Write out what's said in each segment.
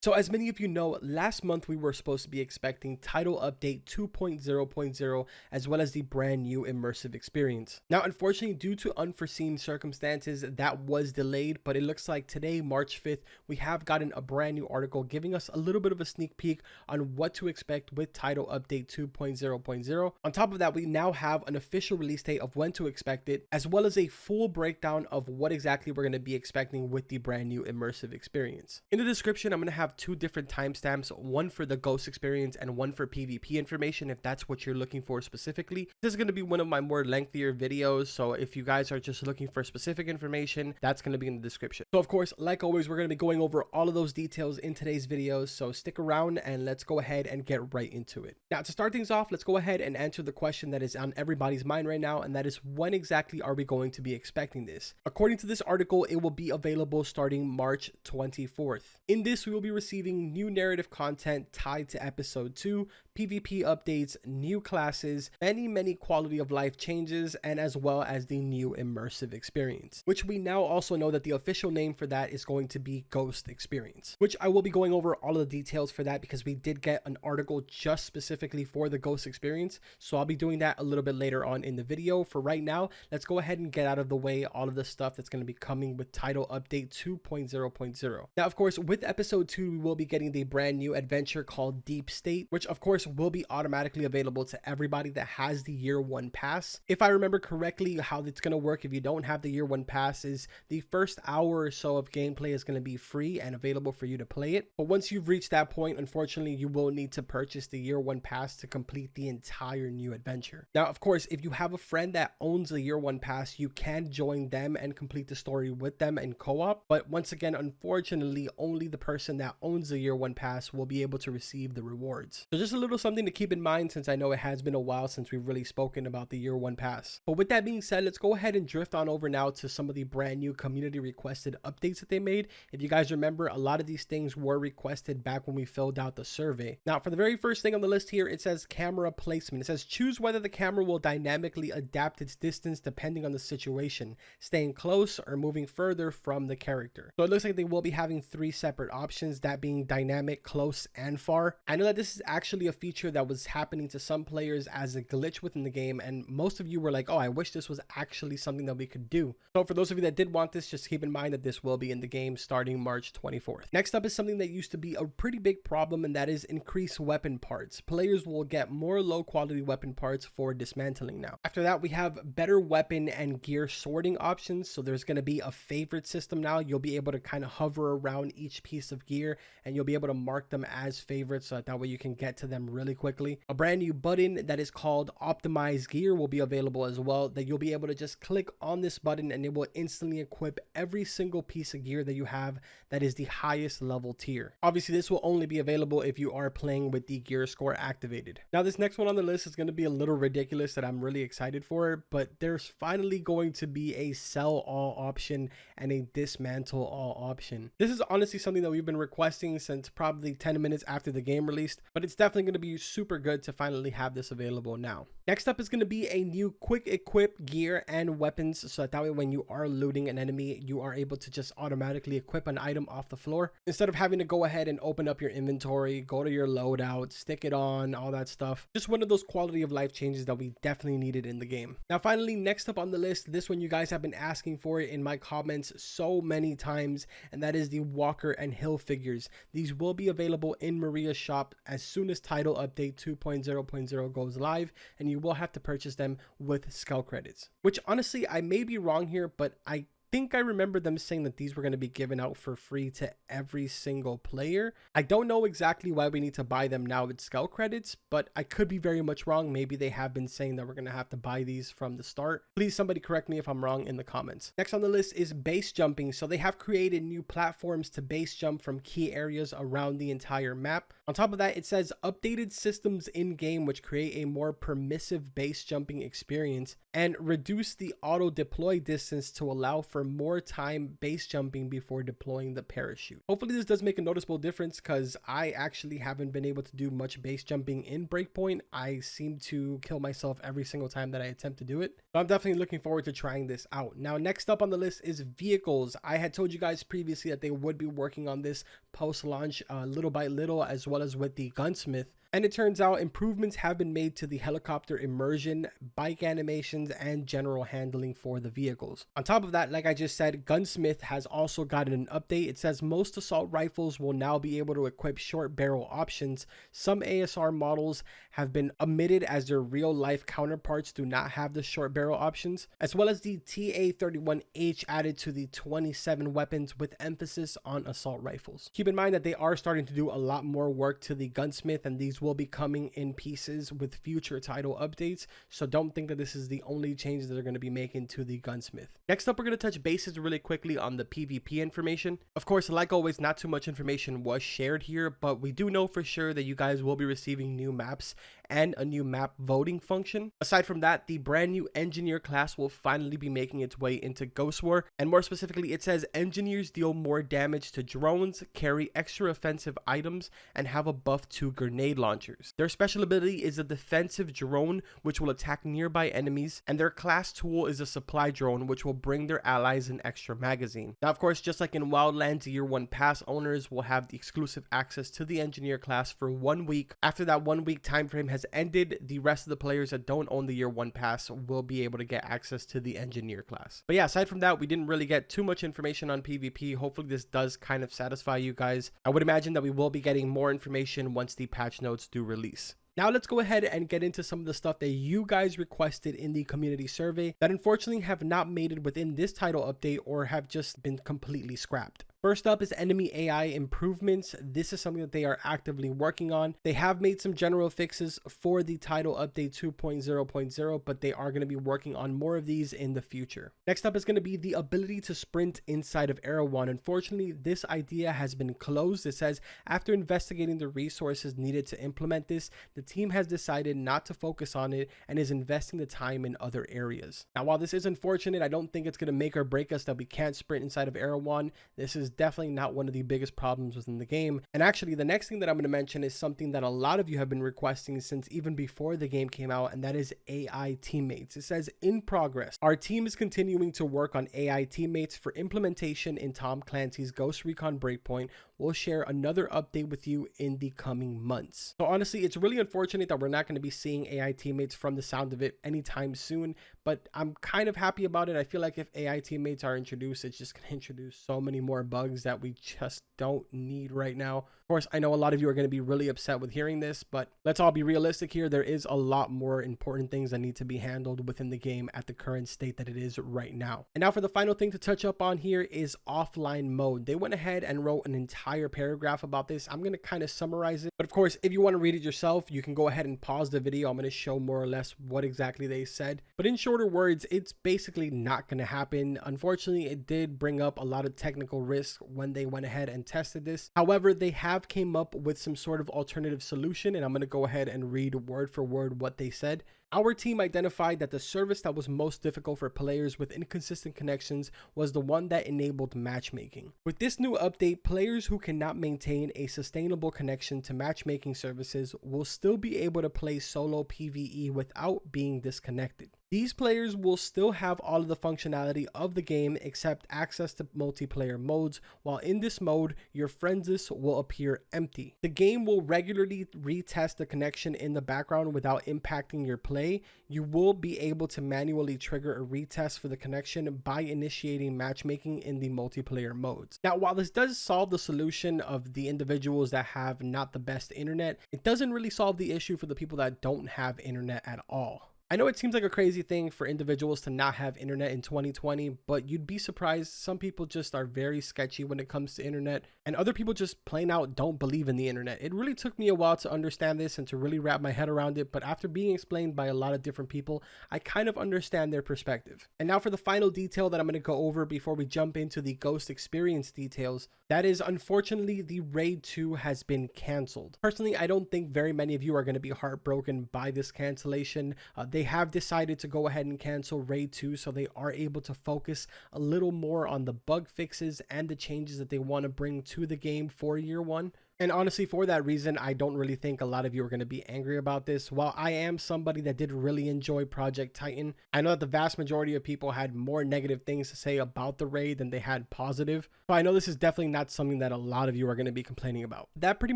So as many of you know, last month we were supposed to be expecting title update 2.0.0 as well as the brand new immersive experience. Now, unfortunately, due to unforeseen circumstances, that was delayed, but it looks like today, March 5th, we have gotten a brand new article giving us a little bit of a sneak peek on what to expect with title update 2.0.0. On top of that, we now have an official release date of when to expect it, as well as a full breakdown of what exactly we're going to be expecting with the brand new immersive experience. In the description, I'm going to have two different timestamps, one for the ghost experience and one for PvP information if that's what you're looking for specifically. This is going to be one of my more lengthier videos, so if you guys are just looking for specific information, that's going to be in the description. So of course, like always, we're going to be going over all of those details in today's videos, so stick around and let's go ahead and get right into it. Now, to start things off, let's go ahead and answer the question that is on everybody's mind right now, and that is, when exactly are we going to be expecting this? According to this article, it will be available starting March 24th. In this, we will be receiving new narrative content tied to episode 2, PvP updates, new classes, many quality of life changes, and as well as the new immersive experience, which we now also know that the official name for that is going to be Ghost Experience, which I will be going over all of the details for that because we did get an article just specifically for the Ghost Experience, so I'll be doing that a little bit later on in the video. For right now, let's go ahead and get out of the way all of the stuff that's going to be coming with title update 2.0.0. Now, of course, with episode 2, we will be getting the brand new adventure called Deep State, which of course will be automatically available to everybody that has the year 1 pass. If I remember correctly, how it's going to work if you don't have the year 1 pass is the first hour or so of gameplay is going to be free and available for you to play it. But once you've reached that point, unfortunately, you will need to purchase the year 1 pass to complete the entire new adventure. Now, of course, if you have a friend that owns the year 1 pass, you can join them and complete the story with them in co-op. But once again, unfortunately, only the person that owns the year 1 pass will be able to receive the rewards. So just a little something to keep in mind, since I know it has been a while since we've really spoken about the year 1 pass. But with that being said, let's go ahead and drift on over now to some of the brand new community requested updates that they made. If you guys remember, a lot of these things were requested back when we filled out the survey. Now, for the very first thing on the list here, it says camera placement. It says choose whether the camera will dynamically adapt its distance depending on the situation, staying close or moving further from the character. So it looks like they will be having 3 separate options, that being dynamic, close, and far. I know that this is actually a feature that was happening to some players as a glitch within the game, and most of you were like, oh, I wish this was actually something that we could do. So for those of you that did want this, just keep in mind that this will be in the game starting March 24th. Next up is something that used to be a pretty big problem, and that is increased weapon parts. Players will get more low quality weapon parts for dismantling now. After that, we have better weapon and gear sorting options. So there's going to be a favorite system now. You'll be able to kind of hover around each piece of gear and you'll be able to mark them as favorites, so that way you can get to them really quickly. A brand new button that is called Optimize Gear will be available as well, that you'll be able to just click on this button and it will instantly equip every single piece of gear that you have that is the highest level tier. Obviously, this will only be available if you are playing with the gear score activated. Now, this next one on the list is going to be a little ridiculous that I'm really excited for, but there's finally going to be a sell all option and a dismantle all option. This is honestly something that we've been requesting since probably 10 minutes after the game released, but it's definitely going to be super good to finally have this available now. Next up is going to be a new quick equip gear and weapons, so that way when you are looting an enemy, you are able to just automatically equip an item off the floor instead of having to go ahead and open up your inventory, go to your loadout, stick it on, all that stuff. Just one of those quality of life changes that we definitely needed in the game. Now, finally, next up on the list, this one you guys have been asking for it in my comments so many times, and that is the Walker and Hill figures. These will be available in Maria's shop as soon as title update 2.0.0 goes live, and you will have to purchase them with Skull credits, which honestly, I may be wrong here, but I think I remember them saying that these were going to be given out for free to every single player. I don't know exactly why we need to buy them now with Skull credits, but I could be very much wrong. Maybe they have been saying that we're going to have to buy these from the start. Please, somebody correct me if I'm wrong in the comments. Next on the list is base jumping. So they have created new platforms to base jump from key areas around the entire map. On top of that, it says updated systems in game, which create a more permissive base jumping experience and reduce the auto deploy distance to allow for more time base jumping before deploying the parachute. Hopefully this does make a noticeable difference, because I actually haven't been able to do much base jumping in Breakpoint. I seem to kill myself every single time that I attempt to do it. So I'm definitely looking forward to trying this out. Now, next up on the list is vehicles. I had told you guys previously that they would be working on this post-launch little by little, as well as with the gunsmith. And it turns out improvements have been made to the helicopter immersion, bike animations, and general handling for the vehicles. On top of that, like I just said, Gunsmith has also gotten an update. It says most assault rifles will now be able to equip short barrel options. Some ASR models have been omitted as their real-life counterparts do not have the short barrel options, as well as the TA-31H added to the 27 weapons with emphasis on assault rifles. Keep in mind that they are starting to do a lot more work to the Gunsmith, and these will be coming in pieces with future title updates, so don't think that this is the only changes that they're going to be making to the Gunsmith. Next up, we're going to touch bases really quickly on the PvP information. Of course, like always, not too much information was shared here, but we do know for sure that you guys will be receiving new maps and a new map voting function. Aside from that, the brand new engineer class will finally be making its way into Ghost War, and more specifically, it says engineers deal more damage to drones, carry extra offensive items, and have a buff to grenade launchers. Their special ability is a defensive drone, which will attack nearby enemies, and their class tool is a supply drone, which will bring their allies an extra magazine. Now, of course, just like in Wildlands, Year 1 Pass owners will have the exclusive access to the engineer class for 1 week. After that 1 week time frame has ended, the rest of the players that don't own the Year 1 Pass will be able to get access to the engineer class. But yeah, aside from that, we didn't really get too much information on PvP. Hopefully this does kind of satisfy you guys. I would imagine that we will be getting more information once the patch notes do release. Now let's go ahead and get into some of the stuff that you guys requested in the community survey that unfortunately have not made it within this title update or have just been completely scrapped. First up is enemy AI improvements. This is something that they are actively working on. They have made some general fixes for the title update 2.0.0, but they are going to be working on more of these in the future. Next up is going to be the ability to sprint inside of Erewhon. Unfortunately, this idea has been closed. It says after investigating the resources needed to implement this, the team has decided not to focus on it and is investing the time in other areas. Now, while this is unfortunate, I don't think it's going to make or break us that we can't sprint inside of Erewhon. This is definitely not one of the biggest problems within the game. And actually, the next thing that I'm going to mention is something that a lot of you have been requesting since even before the game came out, and that is AI teammates. It says in progress. Our team is continuing to work on AI teammates for implementation in Tom Clancy's Ghost Recon Breakpoint. We'll share another update with you in the coming months. So honestly, it's really unfortunate that we're not going to be seeing AI teammates from the sound of it anytime soon, but I'm kind of happy about it. I feel like if AI teammates are introduced, it's just going to introduce so many more bugs that we just don't need right now. Of course, I know a lot of you are going to be really upset with hearing this, but let's all be realistic here. There is a lot more important things that need to be handled within the game at the current state that it is right now. And now for the final thing to touch up on here is offline mode. They went ahead and wrote an entire paragraph about this. I'm going to kind of summarize it, but of course, if you want to read it yourself, you can go ahead and pause the video. I'm going to show more or less what exactly they said, but in shorter words, it's basically not going to happen. Unfortunately, it did bring up a lot of technical risk when they went ahead and tested this. However, they have came up with some sort of alternative solution, and I'm going to go ahead and read word for word what they said. Our team identified that the service that was most difficult for players with inconsistent connections was the one that enabled matchmaking. With this new update, players who cannot maintain a sustainable connection to matchmaking services will still be able to play solo PvE without being disconnected. These players will still have all of the functionality of the game except access to multiplayer modes, while in this mode, your friends list will appear empty. The game will regularly retest the connection in the background without impacting your play. You will be able to manually trigger a retest for the connection by initiating matchmaking in the multiplayer modes. Now, while this does solve the solution of the individuals that have not the best internet, it doesn't really solve the issue for the people that don't have internet at all. I know it seems like a crazy thing for individuals to not have internet in 2020, but you'd be surprised. Some people just are very sketchy when it comes to internet, and other people just plain out don't believe in the internet. It really took me a while to understand this and to really wrap my head around it, but after being explained by a lot of different people, I kind of understand their perspective. And now for the final detail that I'm going to go over before we jump into the Ghost experience details. That is, unfortunately, the Raid 2 has been canceled. Personally, I don't think very many of you are going to be heartbroken by this cancellation. They have decided to go ahead and cancel Raid 2 so they are able to focus a little more on the bug fixes and the changes that they want to bring to the game for Year 1. And honestly, for that reason, I don't really think a lot of you are going to be angry about this. While I am somebody that did really enjoy Project Titan, I know that the vast majority of people had more negative things to say about the raid than they had positive. So I know this is definitely not something that a lot of you are going to be complaining about. That pretty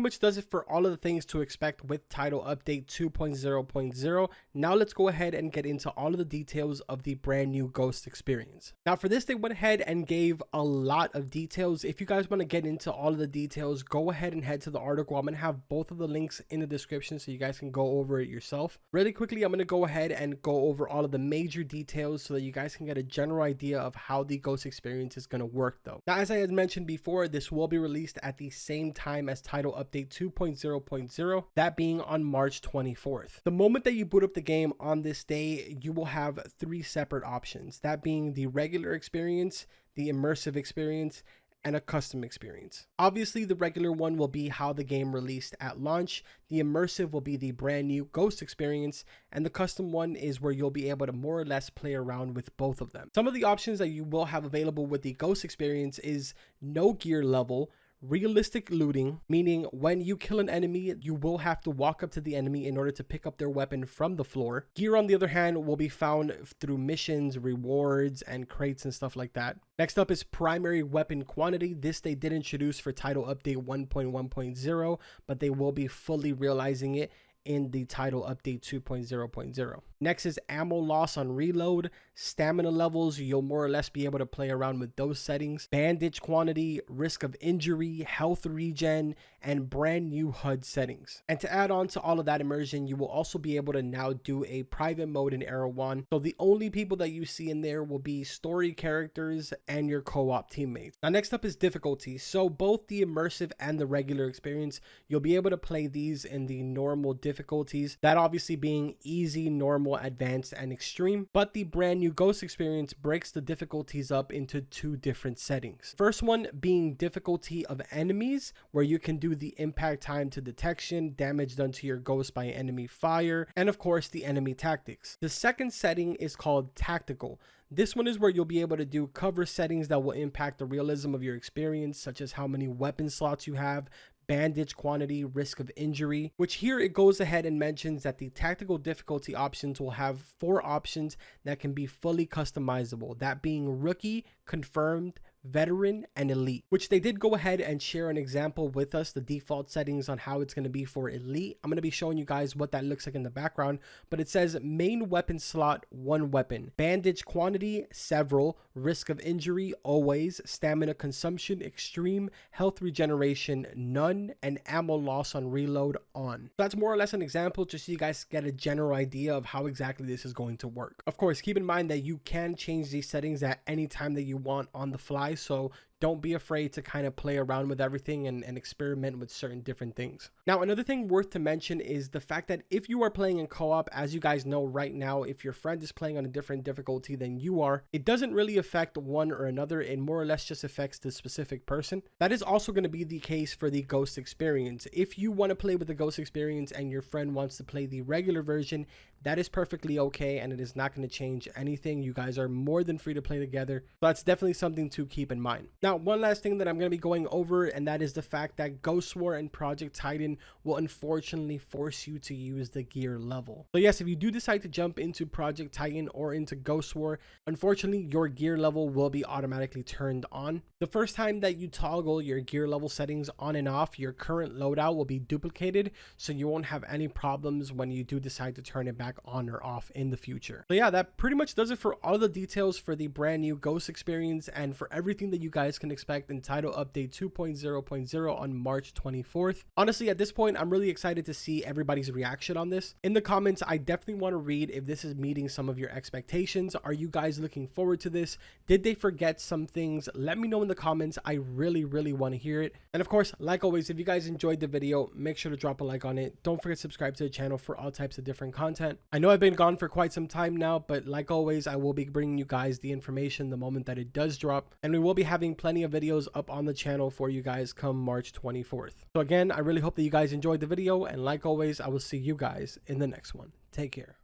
much does it for all of the things to expect with Title Update 2.0.0. Now let's go ahead and get into all of the details of the brand new Ghost experience. Now for this, they went ahead and gave a lot of details. If you guys want to get into all of the details, go ahead and head to the article. I'm going to have both of the links in the description so you guys can go over it yourself. Really quickly, I'm going to go ahead and go over all of the major details so that you guys can get a general idea of how the Ghost experience is going to work though. Now, as I had mentioned before, this will be released at the same time as Title Update 2.0.0, that being on March 24th. The moment that you boot up the game on this day, you will have 3 separate options, that being the regular experience, the immersive experience, and a custom experience. Obviously, the regular one will be how the game released at launch, the immersive will be the brand new Ghost experience, and the custom one is where you'll be able to more or less play around with both of them. Some of the options that you will have available with the Ghost experience is no gear level, realistic looting, meaning when you kill an enemy, you will have to walk up to the enemy in order to pick up their weapon from the floor. Gear, on the other hand, will be found through missions, rewards, and crates and stuff like that. Next up is primary weapon quantity. This they did introduce for Title Update 1.1.0, but they will be fully realizing it in the Title Update 2.0.0. Next is ammo loss on reload, stamina levels, you'll more or less be able to play around with those settings, bandage quantity, risk of injury, health regen, and brand new HUD settings. And to add on to all of that immersion, you will also be able to now do a private mode in Era 1. So the only people that you see in there will be story characters and your co-op teammates. Now next up is difficulty. So both the immersive and the regular experience, you'll be able to play these in the normal difficulties, that obviously being easy, normal, advanced, and extreme. But the brand new Ghost experience breaks the difficulties up into 2 different settings. First one being difficulty of enemies, where you can do the impact time to detection, damage done to your Ghost by enemy fire, and of course the enemy tactics. The second setting is called tactical. This one is where you'll be able to do cover settings that will impact the realism of your experience, such as how many weapon slots you have, bandage quantity, risk of injury, which here it goes ahead and mentions that the tactical difficulty options will have 4 options that can be fully customizable, that being rookie, confirmed, veteran, and elite, which they did go ahead and share an example with us, the default settings on how it's going to be for elite. I'm going to be showing you guys what that looks like in the background, but it says main weapon slot 1 weapon, bandage quantity several, risk of injury always, stamina consumption extreme, health regeneration none, and ammo loss on reload on. So that's more or less an example, just so you guys get a general idea of how exactly this is going to work. Of course, keep in mind that you can change these settings at any time that you want on the fly, so don't be afraid to kind of play around with everything and experiment with certain different things. Now, another thing worth to mention is the fact that if you are playing in co-op, as you guys know right now, if your friend is playing on a different difficulty than you are, it doesn't really affect one or another. It more or less just affects the specific person. That is also going to be the case for the Ghost experience. If you want to play with the Ghost experience and your friend wants to play the regular version, that is perfectly okay, and it is not going to change anything. You guys are more than free to play together. So that's definitely something to keep in mind. Now, one last thing that I'm going to be going over, and that is the fact that Ghost War and Project Titan will unfortunately force you to use the gear level. So yes, if you do decide to jump into Project Titan or into Ghost War, unfortunately your gear level will be automatically turned on. The first time that you toggle your gear level settings on and off, your current loadout will be duplicated, so you won't have any problems when you do decide to turn it back on or off in the future. So yeah, that pretty much does it for all the details for the brand new Ghost experience and for everything that you guys can expect in Title Update 2.0.0 on March 24th. Honestly, at this point, I'm really excited to see everybody's reaction on this. In the comments, I definitely want to read if this is meeting some of your expectations. Are you guys looking forward to this? Did they forget some things? Let me know in the comments. I really want to hear it. And of course, like always, if you guys enjoyed the video, make sure to drop a like on it. Don't forget to subscribe to the channel for all types of different content. I know I've been gone for quite some time now, but like always, I will be bringing you guys the information the moment that it does drop, and we will be having plenty of videos up on the channel for you guys come March 24th. So again, I really hope that you guys enjoyed the video, and like always, I will see you guys in the next one. Take care.